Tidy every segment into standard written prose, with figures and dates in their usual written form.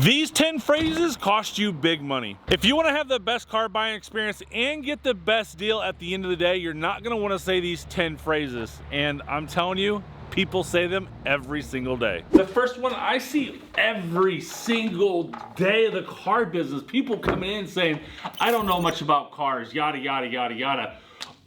These 10 phrases cost you big money. If you want to have the best car buying experience and get the best deal at the end of the day, you're not going to want to say these 10 phrases. And I'm telling you, people say them every single day. The first one I see every single day of the car business, people coming in saying, I don't know much about cars, yada, yada, yada, yada.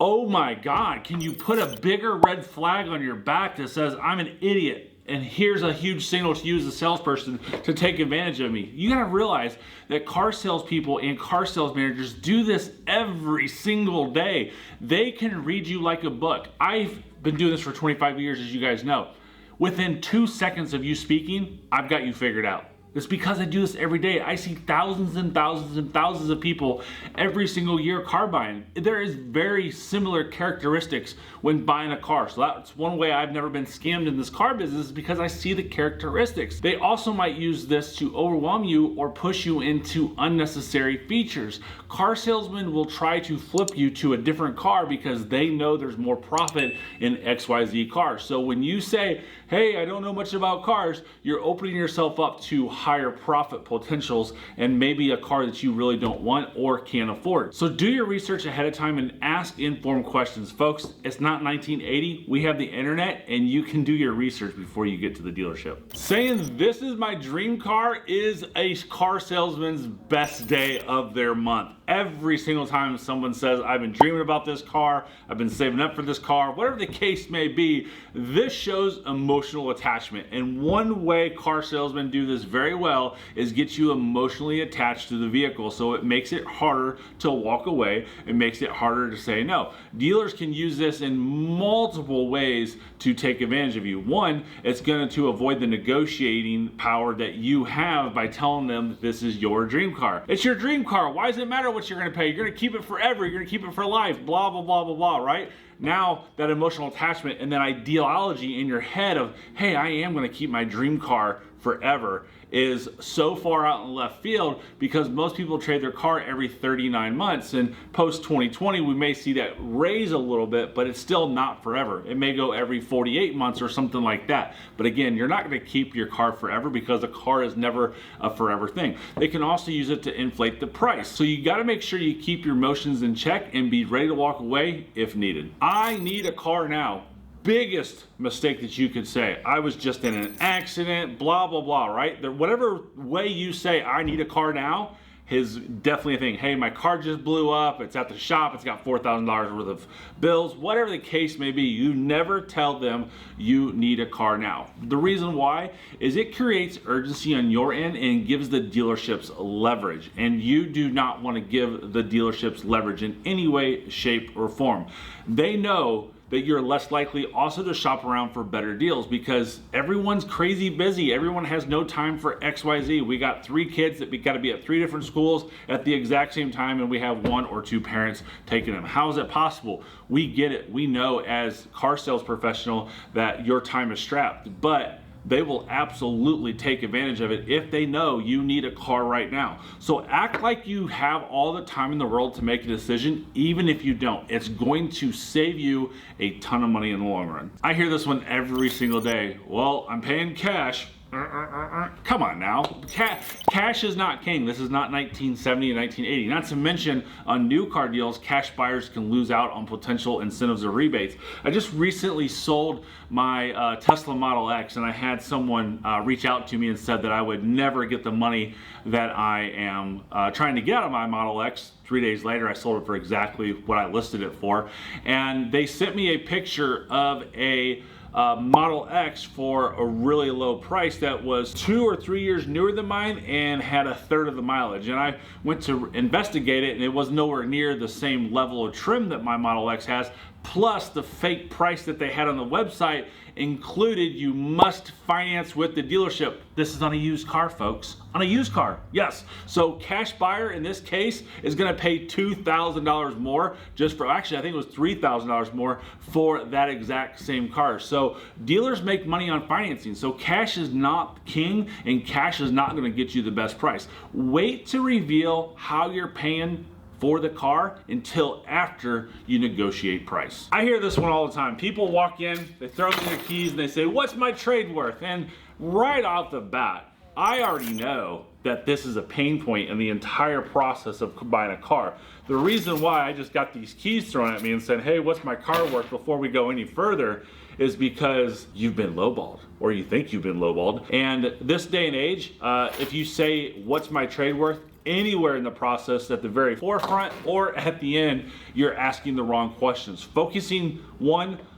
Oh my God, can you put a bigger red flag on your back that says I'm an idiot? And here's a huge signal to you as a salesperson to take advantage of me. You gotta realize that car salespeople and car sales managers do this every single day. They can read you like a book. I've been doing this for 25 years, as you guys know. Within 2 seconds of you speaking, I've got you figured out. It's because I do this every day. I see thousands and thousands and thousands of people every single year car buying. There is very similar characteristics when buying a car. So that's one way I've never been scammed in this car business, is because I see the characteristics. They also might use this to overwhelm you or push you into unnecessary features. Car salesmen will try to flip you to a different car because they know there's more profit in XYZ cars. So when you say, hey, I don't know much about cars, you're opening yourself up to higher profit potentials and maybe a car that you really don't want or can't afford. So do your research ahead of time and ask informed questions. Folks, it's not 1980. We have the internet and you can do your research before you get to the dealership. Saying this is my dream car is a car salesman's best day of their month. Every single time someone says, I've been dreaming about this car, I've been saving up for this car, whatever the case may be, this shows emotional attachment. And one way car salesmen do this very well is get you emotionally attached to the vehicle. So it makes it harder to walk away. It makes it harder to say no. Dealers can use this in multiple ways to take advantage of you. One, it's going to avoid the negotiating power that you have by telling them that this is your dream car. It's your dream car. Why does it matter what you're going to pay? You're going to keep it forever. You're going to keep it for life. Blah, blah, blah, blah, blah, right? Now that emotional attachment and that ideology in your head of, hey, I am going to keep my dream car forever is so far out in left field, because most people trade their car every 39 months, and post 2020 we may see that raise a little bit, but it's still not forever. It may go every 48 months or something like that. But again, you're not going to keep your car forever because a car is never a forever thing. They can also use it to inflate the price. So you got to make sure you keep your emotions in check and be ready to walk away if needed. I need a car now. Biggest mistake that you could say. I was just in an accident, blah, blah, blah, right? Whatever way you say, I need a car now, is definitely a thing. Hey, my car just blew up, it's at the shop, it's got $4,000 worth of bills, whatever the case may be, you never tell them you need a car now. The reason why is it creates urgency on your end and gives the dealerships leverage. And you do not want to give the dealerships leverage in any way, shape, or form. They know that you're less likely also to shop around for better deals because everyone's crazy busy. Everyone has no time for XYZ. We got 3 kids that we got to be at 3 different schools at the exact same time, and we have 1 or 2 parents taking them. How is that possible? We get it. We know as car sales professional that your time is strapped, but they will absolutely take advantage of it if they know you need a car right now. So act like you have all the time in the world to make a decision, even if you don't. It's going to save you a ton of money in the long run. I hear this one every single day. Well, I'm paying cash. Come on now. Cash is not king. This is not 1970 and 1980. Not to mention, on new car deals, cash buyers can lose out on potential incentives or rebates. I just recently sold my Tesla Model X, and I had someone reach out to me and said that I would never get the money that I am trying to get out of my Model X. 3 days later, I sold it for exactly what I listed it for. And they sent me a picture of a Model X for a really low price that was 2 or 3 years newer than mine and had 1/3 of the mileage. And I went to investigate it, and it was nowhere near the same level of trim that my Model X has. Plus, the fake price that they had on the website included you must finance with the dealership. This is on a used car, folks. On a used car, yes. So cash buyer in this case is going to pay $2,000 more just for, actually I think it was $3,000 more for that exact same car. So dealers make money on financing. So cash is not king, and cash is not going to get you the best price. Wait to reveal how you're paying for the car until after you negotiate price. I hear this one all the time. People walk in, they throw me their keys, and they say, what's my trade worth? And right off the bat, I already know that this is a pain point in the entire process of buying a car. The reason why I just got these keys thrown at me and said, hey, what's my car worth before we go any further, is because you've been lowballed, or you think you've been lowballed. And this day and age, if you say, what's my trade worth, anywhere in the process, at the very forefront or at the end, you're asking the wrong questions. Focusing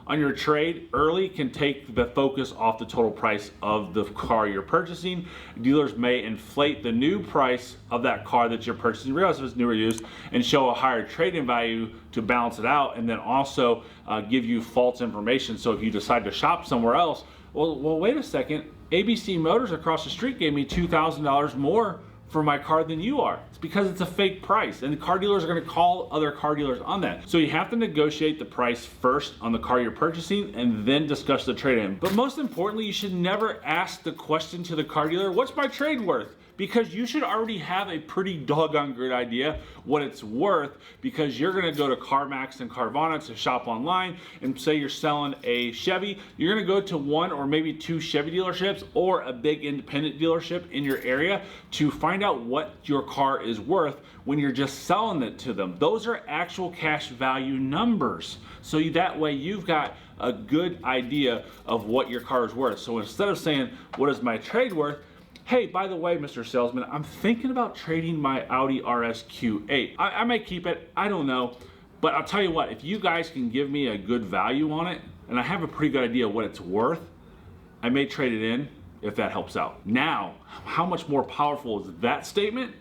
on your trade early can take the focus off the total price of the car you're purchasing. Dealers may inflate the new price of that car that you're purchasing, regardless if it's new or used, and show a higher trade-in value to balance it out, and then also give you false information. So if you decide to shop somewhere else, well, wait a second, ABC Motors across the street gave me $2,000 more for my car than you are. It's because it's a fake price, and the car dealers are gonna call other car dealers on that. So you have to negotiate the price first on the car you're purchasing and then discuss the trade-in. But most importantly, you should never ask the question to the car dealer, what's my trade worth? Because you should already have a pretty doggone good idea what it's worth, because you're gonna go to CarMax and Carvana to shop online, and say you're selling a Chevy, you're gonna go to one or maybe two Chevy dealerships or a big independent dealership in your area to find out what your car is worth when you're just selling it to them. Those are actual cash value numbers. So that way you've got a good idea of what your car is worth. So instead of saying, what is my trade worth? Hey, by the way, Mr. Salesman, I'm thinking about trading my Audi RS Q8. I might keep it, I don't know. But I'll tell you what, if you guys can give me a good value on it, and I have a pretty good idea what it's worth, I may trade it in if that helps out. Now, how much more powerful is that statement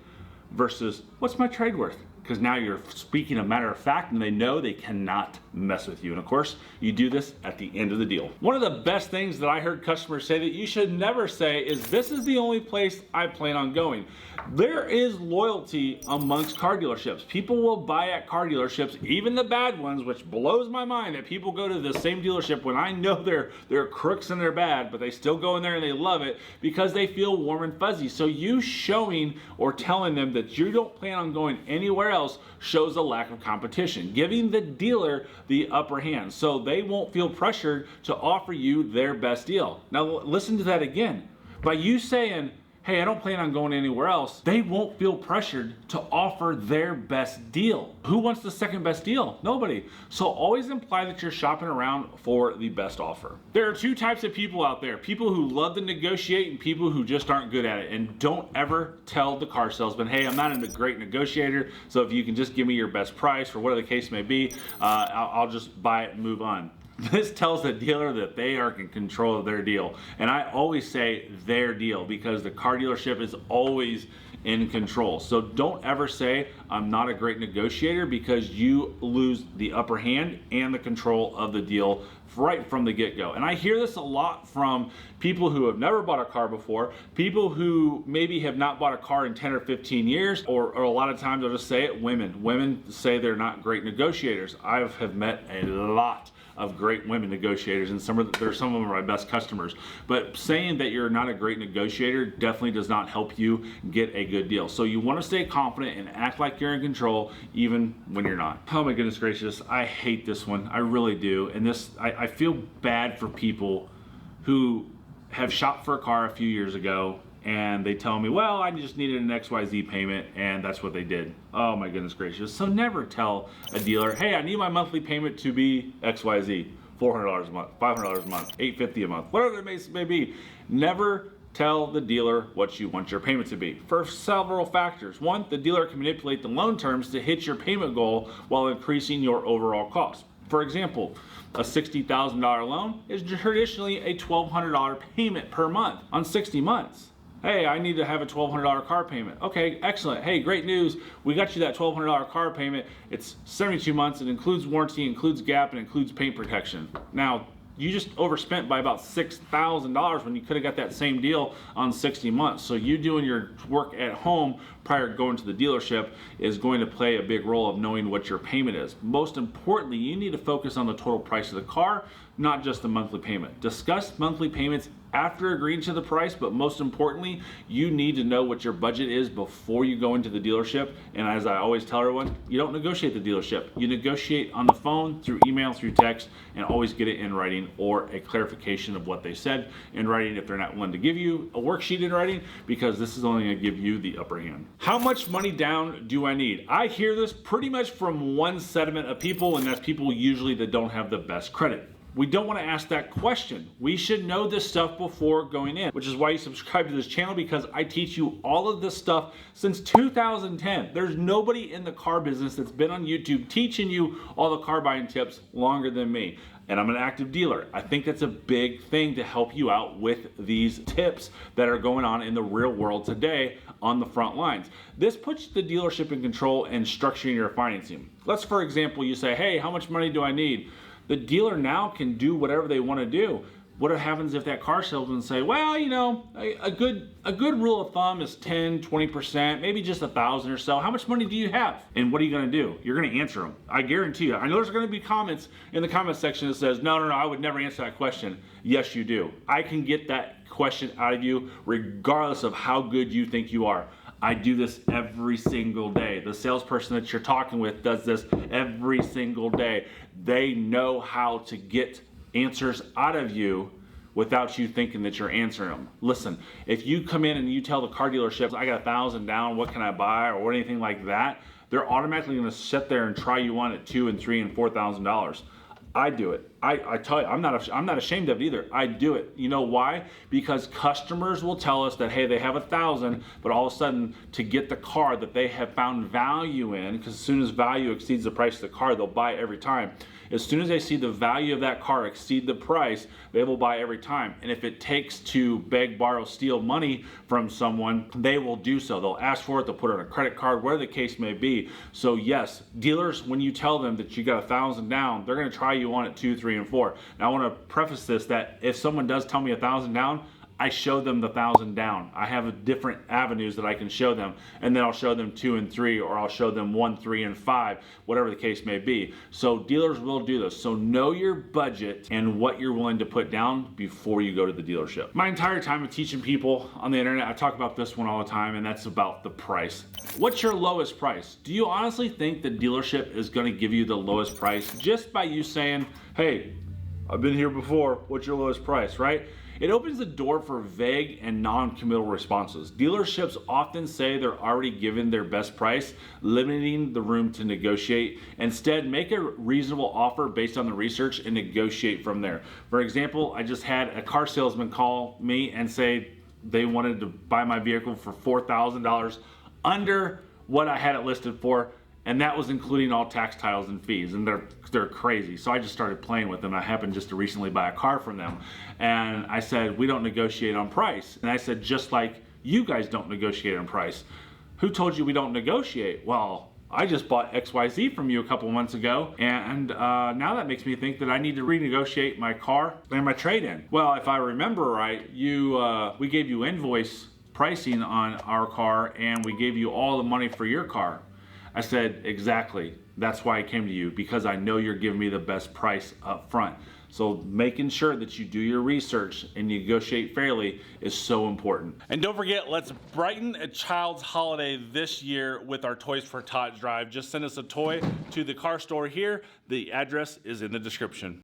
versus what's my trade worth? Because now you're speaking a matter of fact, and they know they cannot mess with you. And of course, you do this at the end of the deal. One of the best things that I heard customers say that you should never say is, this is the only place I plan on going. There is loyalty amongst car dealerships. People will buy at car dealerships, even the bad ones, which blows my mind that people go to the same dealership when I know they're crooks and they're bad, but they still go in there and they love it because they feel warm and fuzzy. So you showing or telling them that you don't plan on going anywhere else shows a lack of competition, giving the dealer the upper hand, so they won't feel pressured to offer you their best deal. Now listen to that again. By you saying, hey, I don't plan on going anywhere else, they won't feel pressured to offer their best deal. Who wants the second best deal? Nobody. So always imply that you're shopping around for the best offer. There are two types of people out there: people who love to negotiate and people who just aren't good at it. And don't ever tell the car salesman, hey, I'm not a great negotiator, so if you can just give me your best price for whatever the case may be, I'll just buy it and move on. This tells the dealer that they are in control of their deal. And I always say their deal, because the car dealership is always in control. So don't ever say, I'm not a great negotiator, because you lose the upper hand and the control of the deal right from the get-go. And I hear this a lot from people who have never bought a car before, people who maybe have not bought a car in 10 or 15 years, or a lot of times I'll just say it, women. Women say they're not great negotiators. I have met a lot of great women negotiators, and some of them are my best customers. But saying that you're not a great negotiator definitely does not help you get a good deal. So you want to stay confident and act like you're in control even when you're not. Oh my goodness gracious, I hate this one. I really do. And this, I feel bad for people who have shopped for a car a few years ago and they tell me, well, I just needed an XYZ payment, and that's what they did. Oh my goodness gracious. So never tell a dealer, hey, I need my monthly payment to be XYZ, $400 a month, $500 a month, $850 a month, whatever it may be. Never tell the dealer what you want your payment to be, for several factors. One, the dealer can manipulate the loan terms to hit your payment goal while increasing your overall cost. For example, a $60,000 loan is traditionally a $1,200 payment per month on 60 months. Hey, I need to have a $1,200 car payment. Okay, excellent. Hey, great news. We got you that $1,200 car payment. It's 72 months. It includes warranty, includes gap, and includes paint protection. Now, you just overspent by about $6,000 when you could have got that same deal on 60 months. So you doing your work at home prior to going to the dealership is going to play a big role of knowing what your payment is. Most importantly, you need to focus on the total price of the car, not just the monthly payment. Discuss monthly payments after agreeing to the price, but most importantly, you need to know what your budget is before you go into the dealership. And as I always tell everyone, you don't negotiate the dealership. You negotiate on the phone, through email, through text, and always get it in writing or a clarification of what they said in writing if they're not willing to give you a worksheet in writing, because this is only going to give you the upper hand. How much money down do I need? I hear this pretty much from one segment of people, and that's people usually that don't have the best credit. We don't want to ask that question. We should know this stuff before going in, which is why you subscribe to this channel, because I teach you all of this stuff since 2010. There's nobody in the car business that's been on YouTube teaching you all the car buying tips longer than me. And I'm an active dealer. I think that's a big thing to help you out with these tips that are going on in the real world today on the front lines. This puts the dealership in control and structuring your financing. Let's, for example, you say, hey, how much money do I need? The dealer now can do whatever they want to do. What happens if that car salesman say, well, you know, a good rule of thumb is 10, 20%, maybe just 1,000 or so. How much money do you have? And what are you going to do? You're going to answer them. I guarantee you. I know there's going to be comments in the comment section that says, no, I would never answer that question. Yes, you do. I can get that question out of you regardless of how good you think you are. I do this every single day. The salesperson that you're talking with does this every single day. They know how to get answers out of you without you thinking that you're answering them. Listen, if you come in and you tell the car dealership, I got 1,000 down, what can I buy, or anything like that, they're automatically going to sit there and try you on at $2,000 and $3,000 and $4,000. I do it. I tell you, I'm not ashamed of it either. I do it. You know why? Because customers will tell us that, hey, they have 1,000, but all of a sudden to get the car that they have found value in, because as soon as value exceeds the price of the car, they'll buy it every time. As soon as they see the value of that car exceed the price, they will buy every time. And if it takes to beg, borrow, steal money from someone, they will do so. They'll ask for it, they'll put it on a credit card, whatever the case may be. So yes, dealers, when you tell them that you got 1,000 down, they're gonna try you on at 2, 3, and 4. Now I wanna preface this that if someone does tell me 1,000 down, I show them the 1,000 down. I have different avenues that I can show them, and then I'll show them 2 and 3, or I'll show them 1, 3, and 5, whatever the case may be. So dealers will do this. So know your budget and what you're willing to put down before you go to the dealership. My entire time of teaching people on the internet, I talk about this one all the time, and that's about the price. What's your lowest price? Do you honestly think the dealership is gonna give you the lowest price just by you saying, hey, I've been here before, what's your lowest price, right? It opens the door for vague and non-committal responses. Dealerships often say they're already given their best price, limiting the room to negotiate. Instead, make a reasonable offer based on the research and negotiate from there. For example, I just had a car salesman call me and say they wanted to buy my vehicle for $4,000 under what I had it listed for, and that was including all tax, titles, and fees, and they're crazy. So I just started playing with them. I happened just to recently buy a car from them, and I said, we don't negotiate on price. And I said, just like you guys don't negotiate on price. Who told you we don't negotiate? Well, I just bought XYZ from you a couple months ago, and now that makes me think that I need to renegotiate my car and my trade-in. Well, if I remember right, we gave you invoice pricing on our car, and we gave you all the money for your car. I said, exactly. That's why I came to you, because I know you're giving me the best price up front. So making sure that you do your research and negotiate fairly is so important. And don't forget, let's brighten a child's holiday this year with our Toys for Tots drive. Just send us a toy to the car store here. The address is in the description.